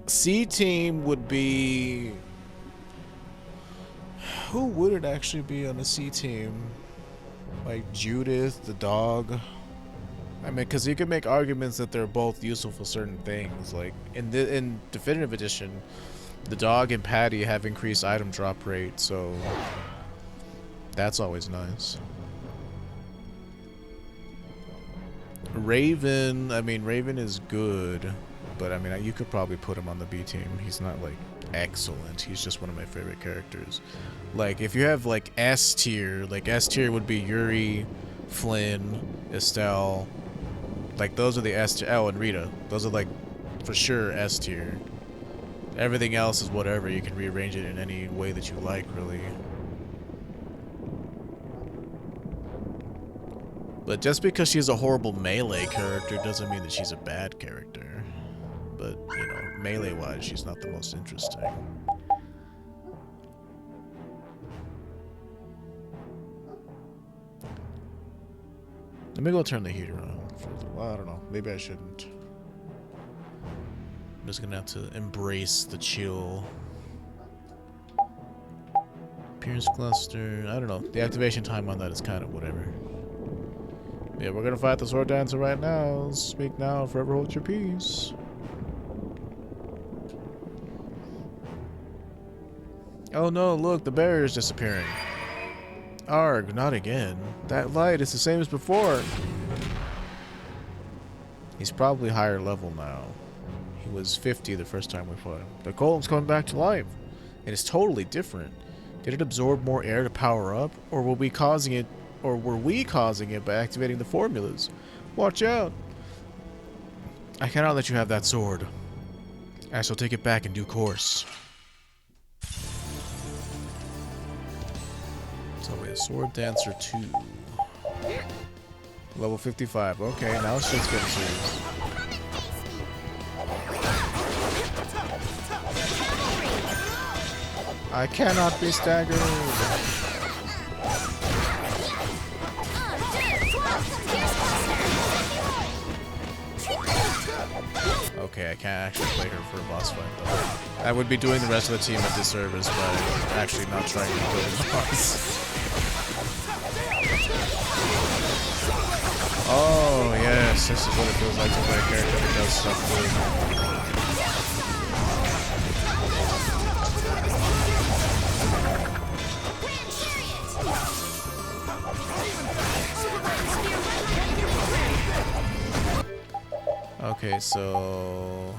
C team would be. Who would it actually be on the C team? Like Judith, the dog. I mean, because you could make arguments that they're both useful for certain things. Like in Definitive Edition, the dog and Patty have increased item drop rate, so that's always nice. Raven, I mean, Raven is good, but I mean, you could probably put him on the B team. He's not like excellent. He's just one of my favorite characters. Like if you have like S tier, like S tier would be Yuri, Flynn, Estelle. Like those are the S tier. Oh, and Rita. Those are like for sure S tier. Everything else is whatever. You can rearrange it in any way that you like, really. But just because she's a horrible melee character doesn't mean that she's a bad character. But, you know, melee-wise, she's not the most interesting. Let me go turn the heater on. Well, I don't know. Maybe I shouldn't. I'm just gonna have to embrace the chill. Appearance cluster. I don't know. The activation time on that is kind of whatever. Yeah, we're gonna fight the sword dancer right now. Speak now, forever hold your peace. Oh no, look, the barrier is disappearing. Arg, not again. That light is the same as before. He's probably higher level now. He was 50 the first time we fought him. The golem's coming back to life. And it's totally different. Did it absorb more air to power up? Or were we causing it by activating the formulas? Watch out! I cannot let you have that sword. I shall take it back in due course. So we have Sword Dancer 2. Level 55. Okay, now shit's getting serious. I cannot be staggered. Okay, I can't actually play her for a boss fight though. I would be doing the rest of the team a disservice by actually not trying to kill the boss. Oh yes, this is what it feels like to play a character that does stuff good. Okay, so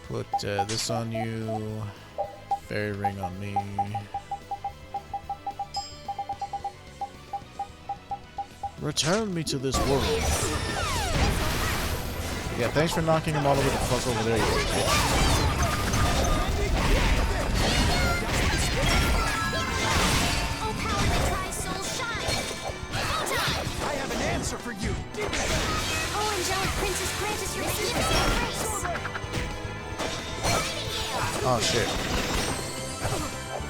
put this on you, fairy ring on me. Return me to this world. Yeah, thanks for knocking him all the way the fuck over there, you bitch. For you. Oh, angelic princess, grant us your magnificent grace. Oh shit.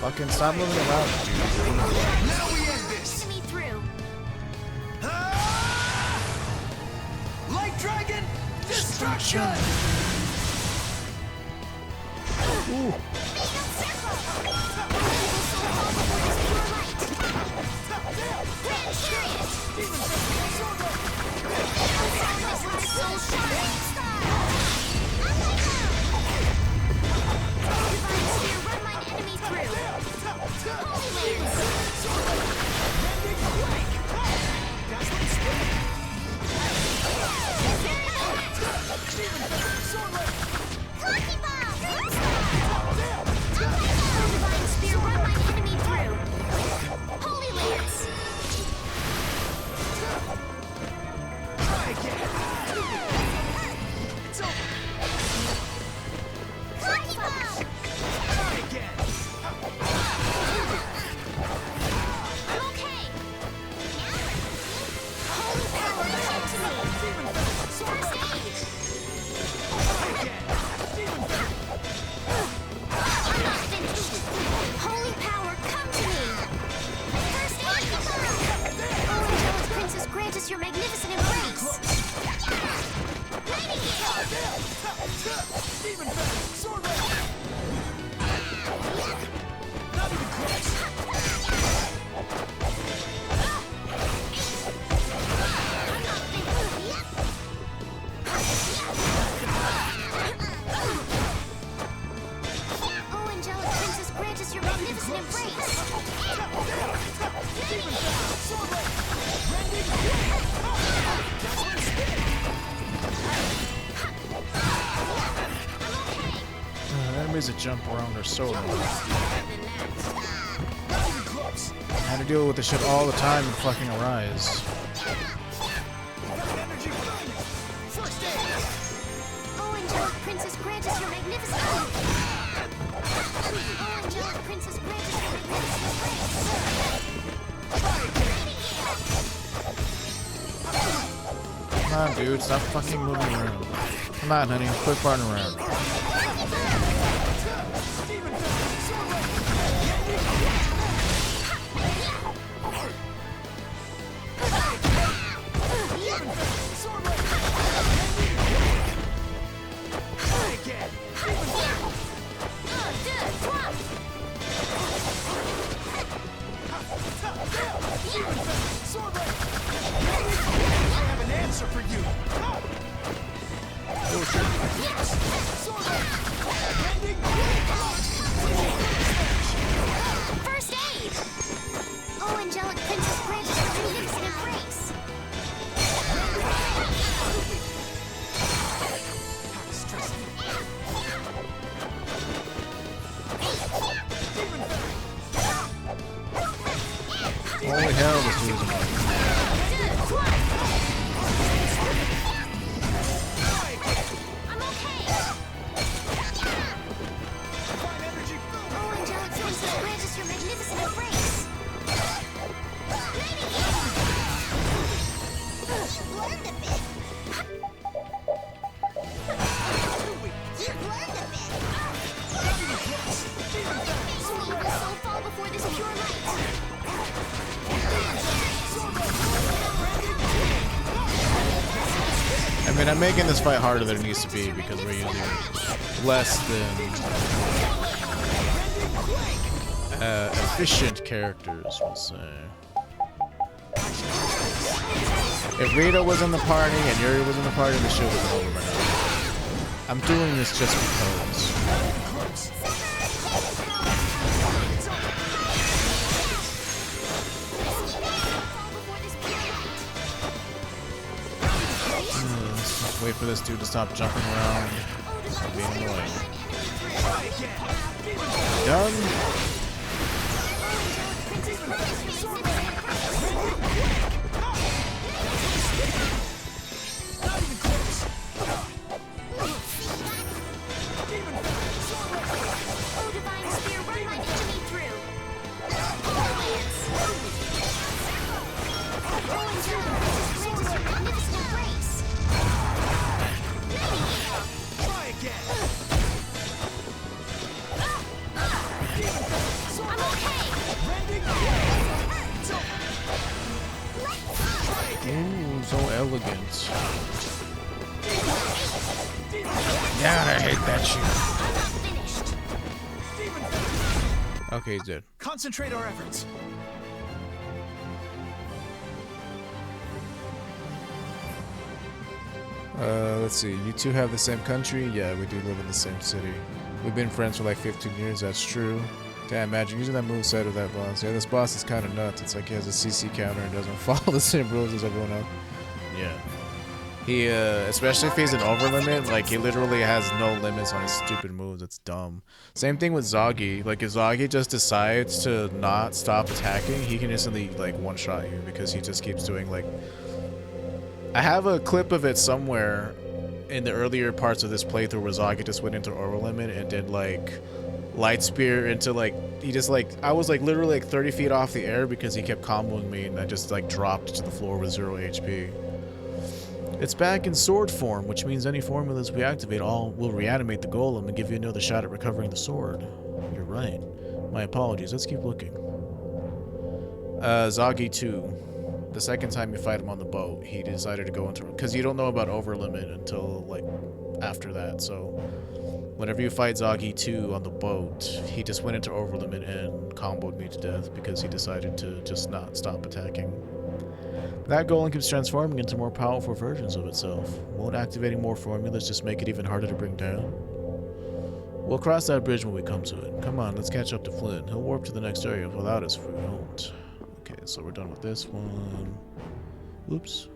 Fucking stop moving around, dude. Now we end this. Me through. Light dragon destruction. Ooh. Your magnificent embrace. Even better! Sword rain! Not even close! Oh, angelic princess, grant us your magnificent embrace! Even better! Sword rain! Rending dazzling spin! Enemies that jump around are so annoying. Not even close! I had to deal with this shit all the time in fucking Arise. Energy burning! First aid! Oh, angelic princess, grant us your magnificent Oh, angelic princess, grant us your magnificent Come on, dude, stop fucking moving around. Come on, honey, quit farting around. For you. First aid! Oh, angelic princess, grant us your magnificent embrace! Holy hell, this dude is annoying. I'm okay! Oh, angelic princess, grant us your magnificent embrace! You've learned a bit! You've learned a bit! Only you will so fall before this pure light! I mean, I'm making this fight harder than it needs to be because we're using less than efficient characters, we'll say. If Rita was in the party and Yuri was in the party, the show would have over by now. I'm doing this just because. Let's just wait for this dude to stop jumping around. Stop being annoying. Done. Oh, divine spear, run my enemy through! Oh, angelic princess, grant us your magnificent embrace! Try again. I'm okay! Ooh, so elegant. Yeah, I hate that shit. I'm not finished! Okay, he's dead. Concentrate our efforts. Let's see. You two have the same country? Yeah, we do live in the same city. We've been friends for like 15 years, that's true. Damn, imagine using that moveset of that boss. Yeah, this boss is kind of nuts. It's like he has a CC counter and doesn't follow the same rules as everyone else. Yeah. He, especially if he's an overlimit, like he literally has no limits on his stupid moves. It's dumb. Same thing with Zoggy. Like if Zoggy just decides to not stop attacking, he can instantly like one-shot you because he just keeps doing like... I have a clip of it somewhere in the earlier parts of this playthrough where Zoggy just went into overlimit and did like light spear into like... He just like... I was like literally like 30 feet off the air because he kept comboing me and I just like dropped to the floor with 0 HP. It's back in sword form, which means any formulas we activate all will reanimate the golem and give you another shot at recovering the sword. You're right. My apologies. Let's keep looking. Zoggy 2. the second time you fight him on the boat, he decided to go into... Because you don't know about overlimit until, like, after that, so... Whenever you fight Zagi 2 on the boat, he just went into overlimit and comboed me to death because he decided to just not stop attacking. That golem keeps transforming into more powerful versions of itself. Won't activating more formulas just make it even harder to bring down? We'll cross that bridge when we come to it. Come on, let's catch up to Flynn. He'll warp to the next area without us if we don't. Okay, so we're done with this one. Oops.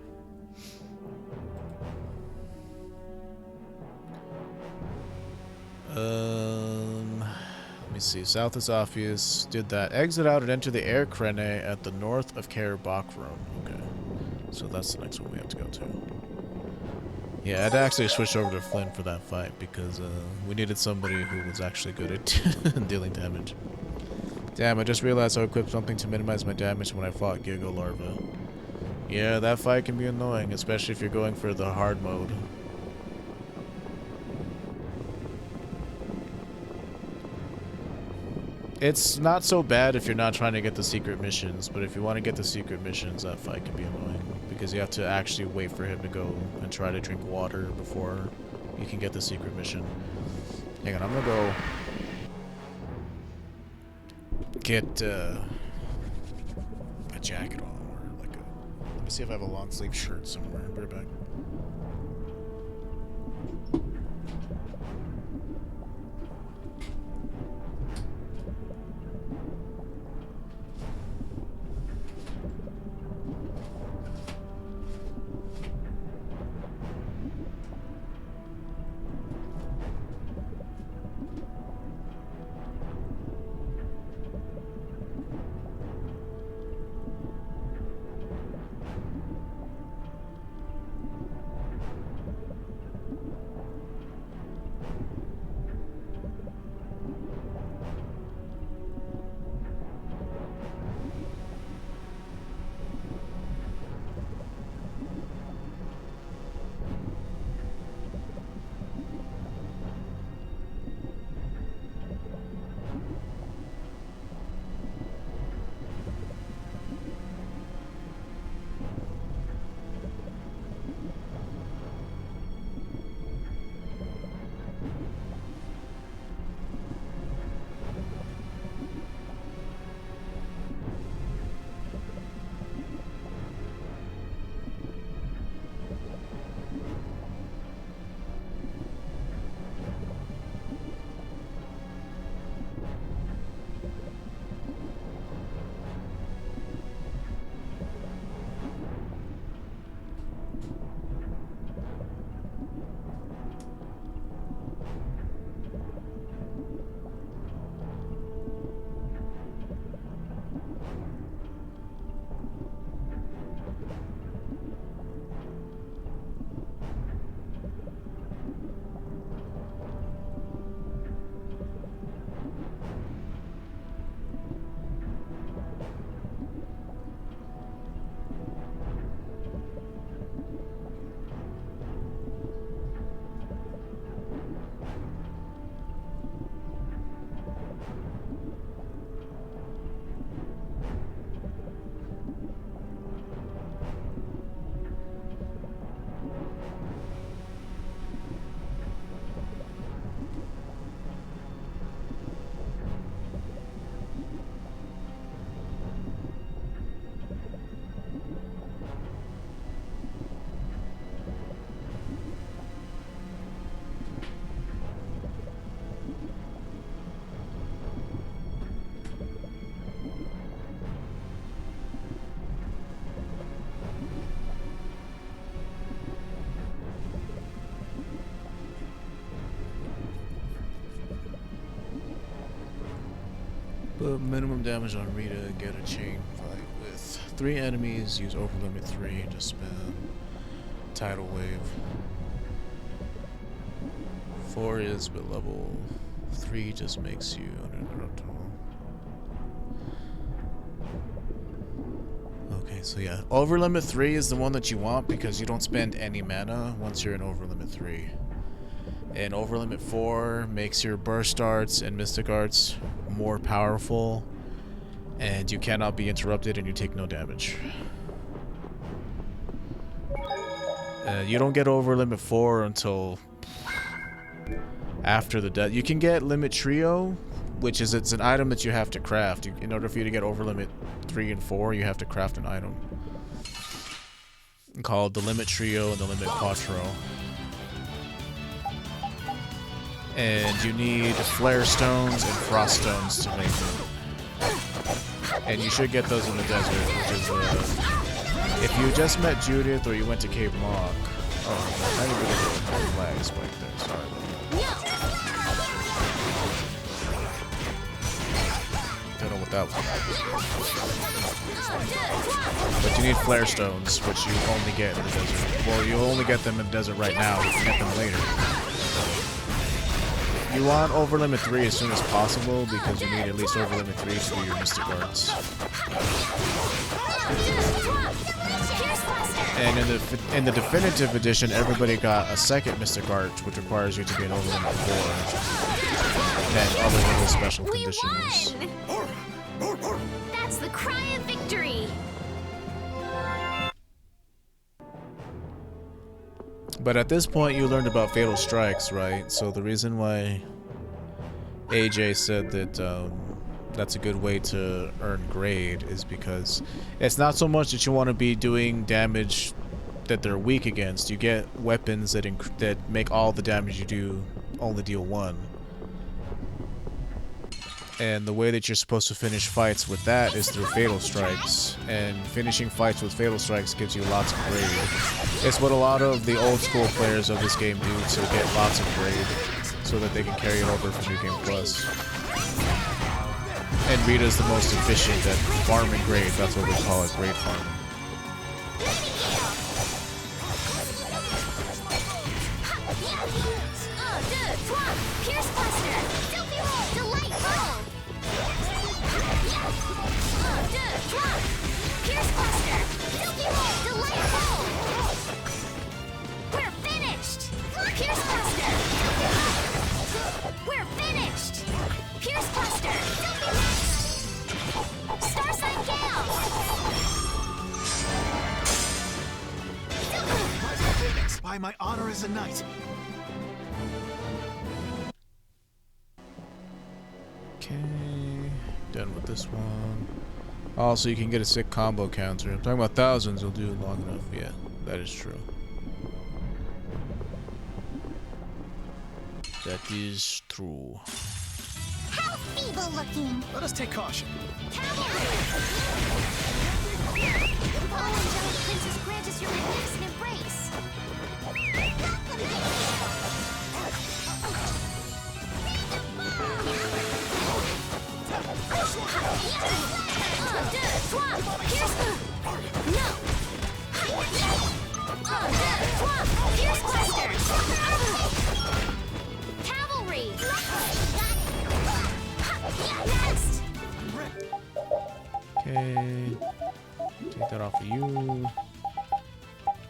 Let me see. South is obvious. Did that. Exit out and enter the air crane at the north of Karabakron. Okay. So that's the next one we have to go to. Yeah, I'd actually switched over to Flynn for that fight because we needed somebody who was actually good at dealing damage. Damn, I just realized I equipped something to minimize my damage when I fought Giga Larva. Yeah, that fight can be annoying, especially if you're going for the hard mode. It's not so bad if you're not trying to get the secret missions, but if you want to get the secret missions, that fight can be annoying. Because you have to actually wait for him to go and try to drink water before you can get the secret mission. Hang on, I'm gonna go get a jacket on, or like a... Let me see if I have a long sleeve shirt somewhere. Put it back. Put minimum damage on Rita, get a chain fight with 3 enemies, use overlimit 3 to spam tidal wave. 4 is but level 3 just makes you uninterruptible. Okay, so yeah, overlimit 3 is the one that you want because you don't spend any mana once you're in overlimit 3. And overlimit 4 makes your burst arts and mystic arts more powerful, and you cannot be interrupted and you take no damage. You don't get over limit 4 until after the death. You can get limit trio, which is it's an item that you have to craft. In order for you to get over limit 3 and 4, you have to craft an item called the limit trio and the limit quattro. And you need flare stones and frost stones to make them. And you should get those in the desert, which is if you just met Judith or you went to Cape Mock. Oh, I need to get a lag spike there. Sorry about that. Don't know what that was. But you need flare stones, which you only get in the desert. Well, you only get them in the desert right now. You can get them later. You want over limit 3 as soon as possible because you need at least over limit 3 to do your mystic arts. And in the definitive edition, everybody got a second mystic art, which requires you to be an over limit 4, and other little special conditions. That's the cry of victory. But at this point, you learned about Fatal Strikes, right? So the reason why AJ said that that's a good way to earn grade is because it's not so much that you want to be doing damage that they're weak against. You get weapons that make all the damage you do only deal 1. And the way that you're supposed to finish fights with that is through Fatal Strikes. And finishing fights with Fatal Strikes gives you lots of grade. It's what a lot of the old school players of this game do to get lots of grade, so that they can carry it over for New Game Plus. And Rita's the most efficient at farming grade. That's what we call it, grade farming. By my honor as a knight. Okay, done with this one. Also, you can get a sick combo counter. I'm talking about thousands, you'll do long enough. Yeah, that is true. That is true. How feeble looking. Let us take caution. Oh, angelic princess, grant us your magnificent embrace. Cavalry. Next. Okay, take that off of you.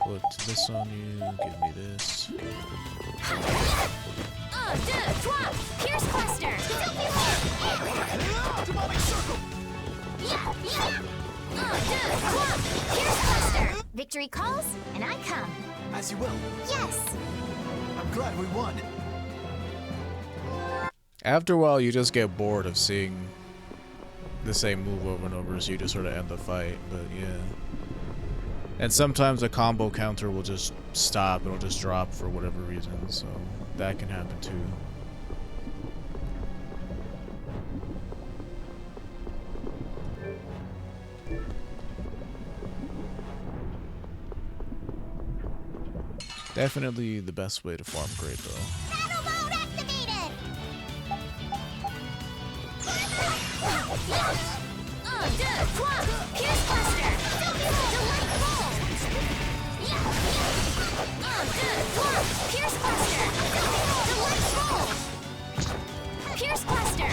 Put this on you. Give me this. Pierce Cluster. Demonic circle. Pierce Cluster. Victory calls, and I come. As you will. Yes. I'm glad we won. After a while, you just get bored of seeing the same move over and over, so you just sort of end the fight. But yeah. And sometimes a combo counter will just stop, it'll just drop for whatever reason, so that can happen too. Definitely the best way to farm grade though. Battle mode activated. Pierce Cluster. Delightful. Pierce Cluster. Delightful. Pierce Cluster.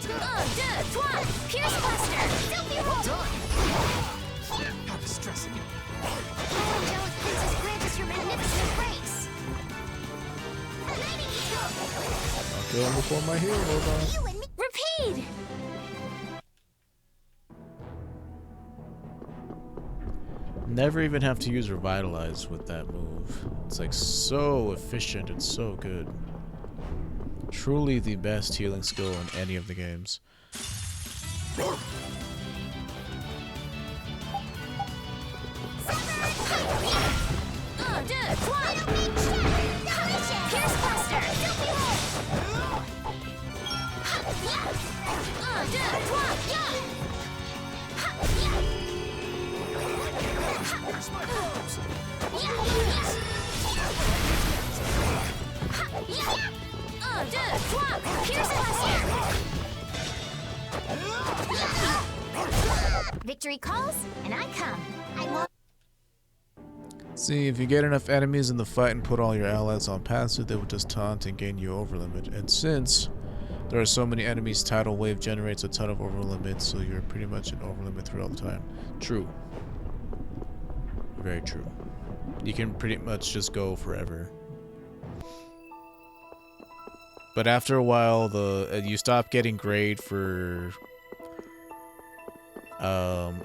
Delightful. Pierce Cluster. Well done. How distressing. Oh, angelic princess, grant us your magnificent embrace. I'll kill him before my hero goes on. You and me. Repeat. Never even have to use Revitalize with that move. It's like so efficient and so good. Truly the best healing skill in any of the games. Victory calls, and I come. I won't. See, if you get enough enemies in the fight and put all your allies on passive, they will just taunt and gain you overlimit. And since there are so many enemies, Tidal Wave generates a ton of overlimit, so you're pretty much in overlimit throughout the time. True. Very true. You can pretty much just go forever. But after a while, you stop getting grade for...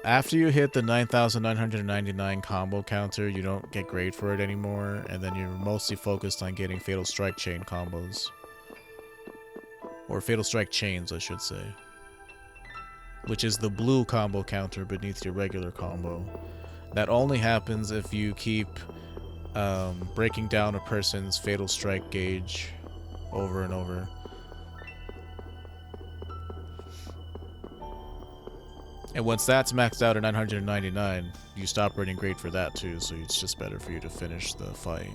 after you hit the 9,999 combo counter, you don't get grade for it anymore, and then you're mostly focused on getting Fatal Strike chain combos. Or Fatal Strike chains, I should say. Which is the blue combo counter beneath your regular combo. That only happens if you keep breaking down a person's Fatal Strike gauge over and over. And once that's maxed out at 999, you stop earning grade for that too, so it's just better for you to finish the fight.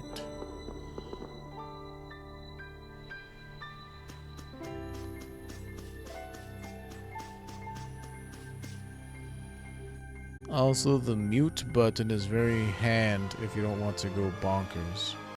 Also, the mute button is very hand if you don't want to go bonkers.